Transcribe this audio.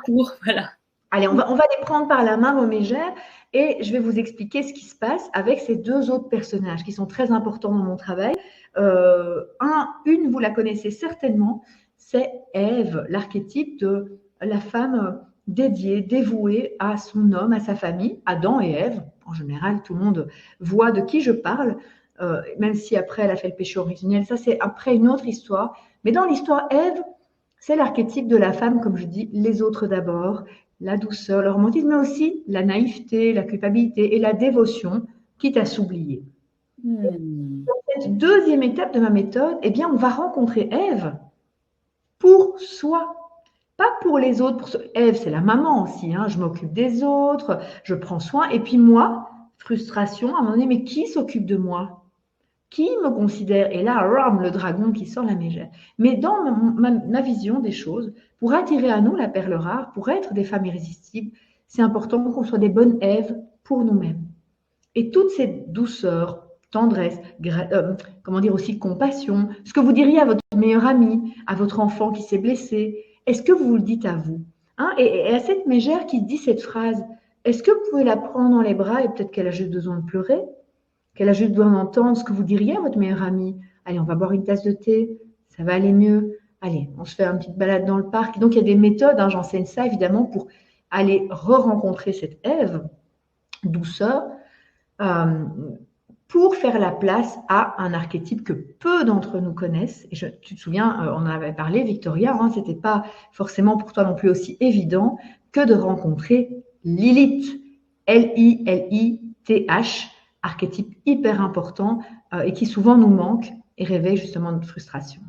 cours, voilà. Allez, on va les prendre par la main, vos mégères, et je vais vous expliquer ce qui se passe avec ces deux autres personnages qui sont très importants dans mon travail. Une, vous la connaissez certainement, c'est Ève, l'archétype de la femme dédiée, dévouée à son homme, à sa famille, Adam et Ève. En général, tout le monde voit de qui je parle, même si après elle a fait le péché originel. Ça, c'est après une autre histoire. Mais dans l'histoire Ève, c'est l'archétype de la femme, comme je dis, les autres d'abord, la douceur, le romantisme, mais aussi la naïveté, la culpabilité et la dévotion, quitte à s'oublier. Hmm. Dans cette deuxième étape de ma méthode, eh bien, on va rencontrer Ève pour soi, pas pour les autres. Ève, c'est la maman aussi, hein, je m'occupe des autres, je prends soin. Et puis moi, frustration, à un moment donné, mais qui s'occupe de moi? Qui me considère? Et là, ram, le dragon qui sort la mégère. Mais dans ma vision des choses, pour attirer à nous la perle rare, pour être des femmes irrésistibles, c'est important qu'on soit des bonnes Èves pour nous-mêmes. Et toutes ces douceurs, tendresse, comment dire aussi compassion, ce que vous diriez à votre meilleur ami, à votre enfant qui s'est blessé, est-ce que vous le dites à vous, hein? Et à cette mégère qui dit cette phrase, est-ce que vous pouvez la prendre dans les bras et peut-être qu'elle a juste besoin de pleurer? Qu'elle a juste besoin d'entendre ce que vous diriez à votre meilleure amie. Allez, on va boire une tasse de thé, ça va aller mieux. Allez, on se fait une petite balade dans le parc. Donc, il y a des méthodes, hein, j'enseigne ça évidemment pour aller re-rencontrer cette Ève, douceur, euh, pour faire la place à un archétype que peu d'entre nous connaissent. Et tu te souviens, on en avait parlé, Victoria, hein, ce n'était pas forcément pour toi non plus aussi évident que de rencontrer Lilith, Lilith, archétype hyper important et qui souvent nous manque et réveille justement notre frustration.